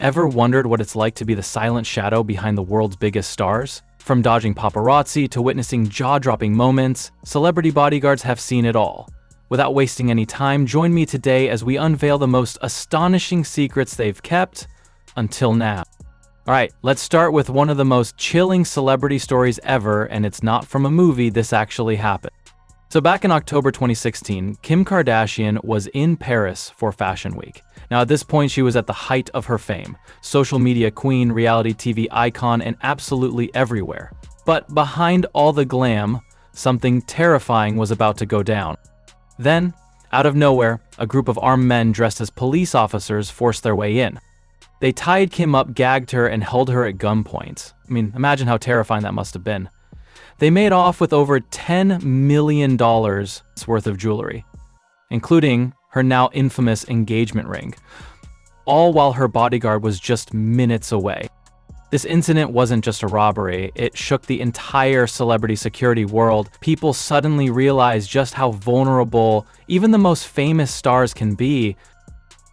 Ever wondered what it's like to be the silent shadow behind the world's biggest stars? From dodging paparazzi to witnessing jaw-dropping moments, celebrity bodyguards have seen it all. Without wasting any time, join me today as we unveil the most astonishing secrets they've kept until now. Alright, let's start with one of the most chilling celebrity stories ever, and it's not from a movie, this actually happened. So back in October 2016, Kim Kardashian was in Paris for Fashion Week. Now at this point, she was at the height of her fame. Social media queen, reality TV icon, and absolutely everywhere. But behind all the glam, something terrifying was about to go down. Then, out of nowhere, a group of armed men dressed as police officers forced their way in. They tied Kim up, gagged her, and held her at gunpoint. I mean, imagine how terrifying that must have been. They made off with over $10 million worth of jewelry, including her now infamous engagement ring, all while her bodyguard was just minutes away. This incident wasn't just a robbery, it shook the entire celebrity security world. People suddenly realized just how vulnerable even the most famous stars can be.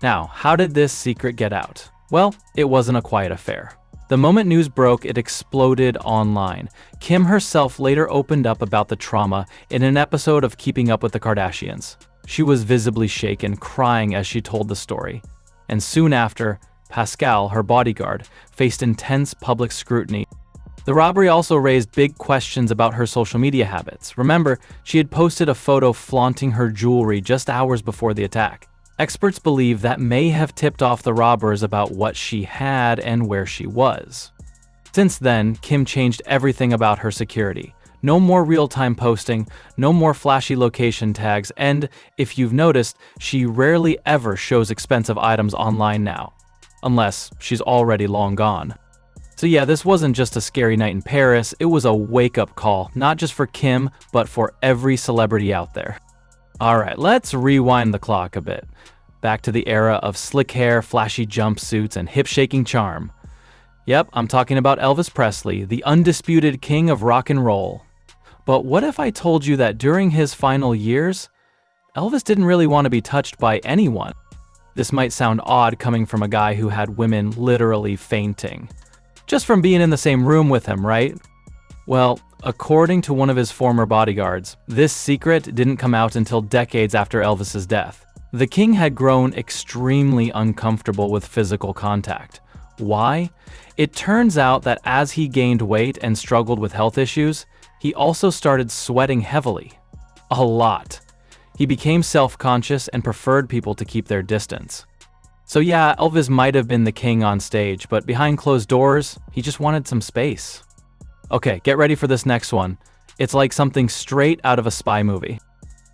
Now, how did this secret get out? Well, it wasn't a quiet affair. The moment news broke, it exploded online. Kim herself later opened up about the trauma in an episode of Keeping Up with the Kardashians. She was visibly shaken, crying as she told the story. And soon after, Pascal, her bodyguard, faced intense public scrutiny. The robbery also raised big questions about her social media habits. Remember, she had posted a photo flaunting her jewelry just hours before the attack. Experts believe that may have tipped off the robbers about what she had and where she was. Since then, Kim changed everything about her security. No more real-time posting, no more flashy location tags, and, if you've noticed, she rarely ever shows expensive items online now. Unless she's already long gone. So yeah, this wasn't just a scary night in Paris, it was a wake-up call, not just for Kim, but for every celebrity out there. Alright, let's rewind the clock a bit. Back to the era of slick hair, flashy jumpsuits, and hip-shaking charm. Yep, I'm talking about Elvis Presley, the undisputed king of rock and roll. But what if I told you that during his final years, Elvis didn't really want to be touched by anyone? This might sound odd coming from a guy who had women literally fainting. Just from being in the same room with him, right? Well, according to one of his former bodyguards, this secret didn't come out until decades after Elvis's death. The king had grown extremely uncomfortable with physical contact. Why? It turns out that as he gained weight and struggled with health issues, he also started sweating heavily. A lot. He became self-conscious and preferred people to keep their distance. So yeah, Elvis might have been the king on stage, but behind closed doors, he just wanted some space. Okay, get ready for this next one. It's like something straight out of a spy movie.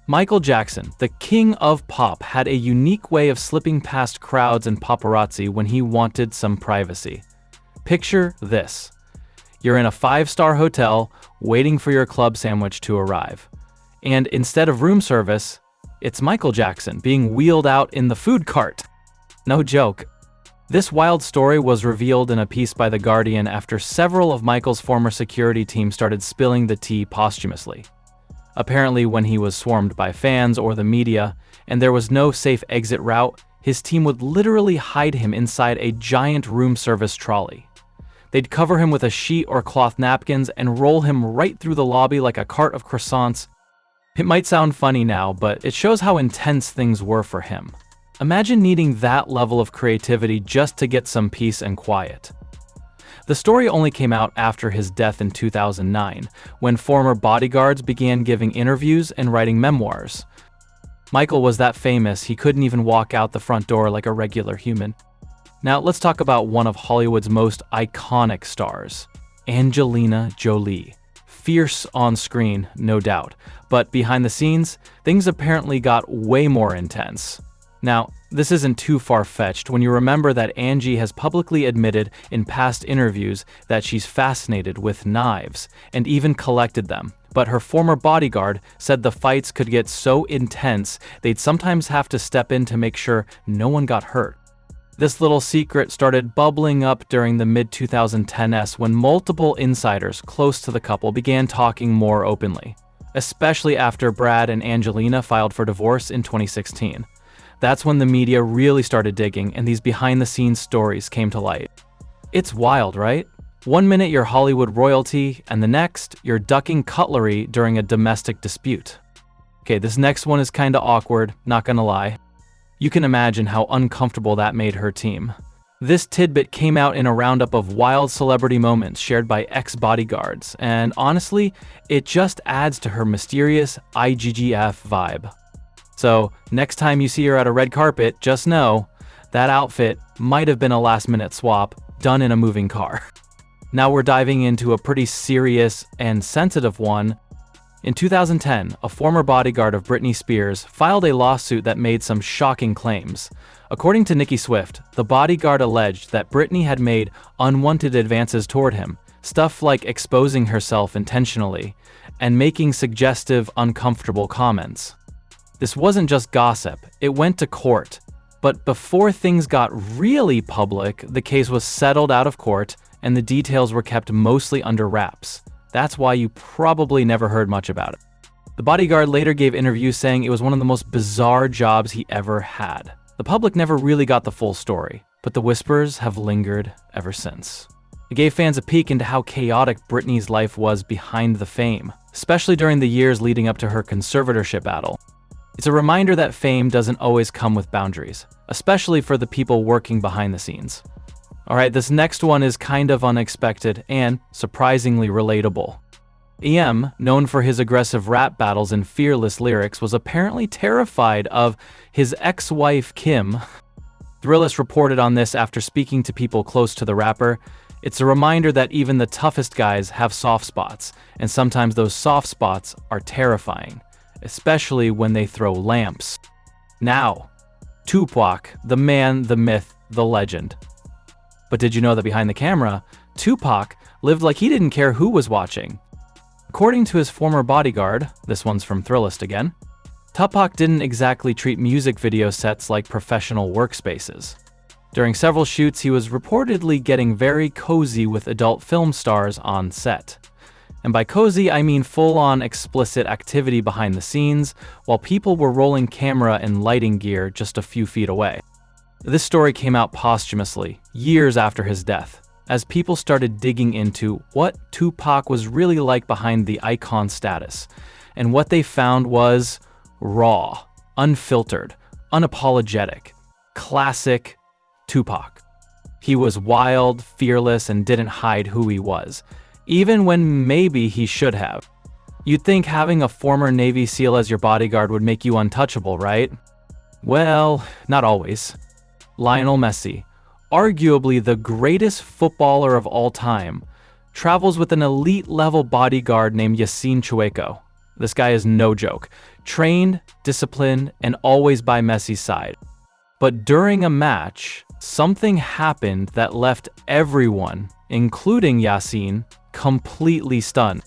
Michael Jackson, the king of pop, had a unique way of slipping past crowds and paparazzi when he wanted some privacy. Picture this. You're in a 5-star hotel, waiting for your club sandwich to arrive. And instead of room service, it's Michael Jackson being wheeled out in the food cart. No joke. This wild story was revealed in a piece by The Guardian after several of Michael's former security team started spilling the tea posthumously. Apparently, when he was swarmed by fans or the media, and there was no safe exit route, his team would literally hide him inside a giant room service trolley. They'd cover him with a sheet or cloth napkins and roll him right through the lobby like a cart of croissants. It might sound funny now, but it shows how intense things were for him. Imagine needing that level of creativity just to get some peace and quiet. The story only came out after his death in 2009, when former bodyguards began giving interviews and writing memoirs. Michael was that famous he couldn't even walk out the front door like a regular human. Now let's talk about one of Hollywood's most iconic stars, Angelina Jolie. Fierce on screen, no doubt, but behind the scenes, things apparently got way more intense. Now, this isn't too far-fetched when you remember that Angie has publicly admitted in past interviews that she's fascinated with knives and even collected them. But her former bodyguard said the fights could get so intense they'd sometimes have to step in to make sure no one got hurt. This little secret started bubbling up during the mid-2010s when multiple insiders close to the couple began talking more openly, especially after Brad and Angelina filed for divorce in 2016. That's when the media really started digging and these behind-the-scenes stories came to light. It's wild, right? One minute you're Hollywood royalty, and the next, you're ducking cutlery during a domestic dispute. Okay, this next one is kinda awkward, not gonna lie. You can imagine how uncomfortable that made her team. This tidbit came out in a roundup of wild celebrity moments shared by ex-bodyguards, and honestly, it just adds to her mysterious IGGF vibe. So, next time you see her at a red carpet, just know that outfit might have been a last-minute swap done in a moving car. Now we're diving into a pretty serious and sensitive one. In 2010, a former bodyguard of Britney Spears filed a lawsuit that made some shocking claims. According to Nicki Swift, the bodyguard alleged that Britney had made unwanted advances toward him, stuff like exposing herself intentionally and making suggestive, uncomfortable comments. This wasn't just gossip, it went to court. But before things got really public, the case was settled out of court and the details were kept mostly under wraps. That's why you probably never heard much about it. The bodyguard later gave interviews saying it was one of the most bizarre jobs he ever had. The public never really got the full story, but the whispers have lingered ever since. It gave fans a peek into how chaotic Britney's life was behind the fame, especially during the years leading up to her conservatorship battle. It's a reminder that fame doesn't always come with boundaries, especially for the people working behind the scenes. Alright, this next one is kind of unexpected and surprisingly relatable. Em, known for his aggressive rap battles and fearless lyrics, was apparently terrified of his ex-wife Kim. Thrillist reported on this after speaking to people close to the rapper. It's a reminder that even the toughest guys have soft spots, and sometimes those soft spots are terrifying, especially when they throw lamps. Now, Tupac, the man, the myth, the legend. But did you know that behind the camera, Tupac lived like he didn't care who was watching? According to his former bodyguard, this one's from Thrillist again, Tupac didn't exactly treat music video sets like professional workspaces. During several shoots, he was reportedly getting very cozy with adult film stars on set. And by cozy, I mean full-on explicit activity behind the scenes, while people were rolling camera and lighting gear just a few feet away. This story came out posthumously, years after his death, as people started digging into what Tupac was really like behind the icon status. And what they found was raw, unfiltered, unapologetic, classic Tupac. He was wild, fearless, and didn't hide who he was, even when maybe he should have. You'd think having a former Navy SEAL as your bodyguard would make you untouchable, right? Well, not always. Lionel Messi, arguably the greatest footballer of all time, travels with an elite-level bodyguard named Yassine Chueco. This guy is no joke. Trained, disciplined, and always by Messi's side. But during a match, something happened that left everyone, including Yassine, completely stunned.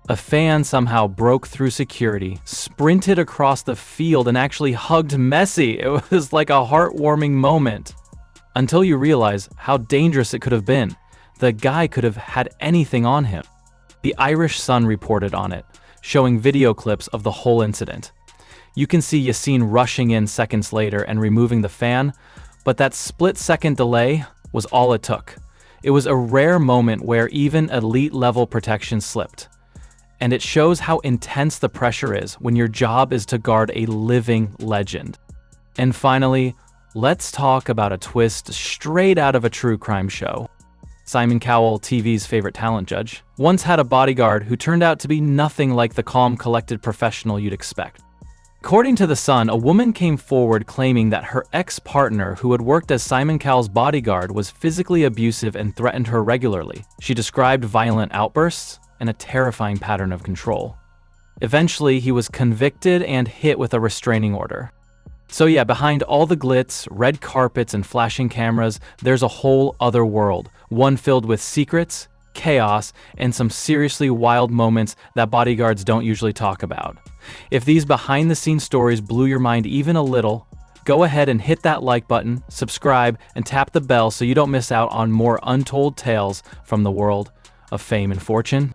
A fan somehow broke through security, sprinted across the field, and actually hugged Messi. It was like a heartwarming moment. Until you realize how dangerous it could have been. The guy could have had anything on him. The Irish Sun reported on it, showing video clips of the whole incident. You can see Yassine rushing in seconds later and removing the fan, but that split-second delay was all it took. It was a rare moment where even elite-level protection slipped. And it shows how intense the pressure is when your job is to guard a living legend. And finally, let's talk about a twist straight out of a true crime show. Simon Cowell, TV's favorite talent judge, once had a bodyguard who turned out to be nothing like the calm, collected professional you'd expect. According to The Sun, a woman came forward claiming that her ex-partner, who had worked as Simon Cowell's bodyguard, was physically abusive and threatened her regularly. She described violent outbursts and a terrifying pattern of control. Eventually, he was convicted and hit with a restraining order. So yeah, behind all the glitz, red carpets, and flashing cameras, there's a whole other world, one filled with secrets, chaos, and some seriously wild moments that bodyguards don't usually talk about. If these behind-the-scenes stories blew your mind even a little, go ahead and hit that like button, subscribe, and tap the bell so you don't miss out on more untold tales from the world of fame and fortune.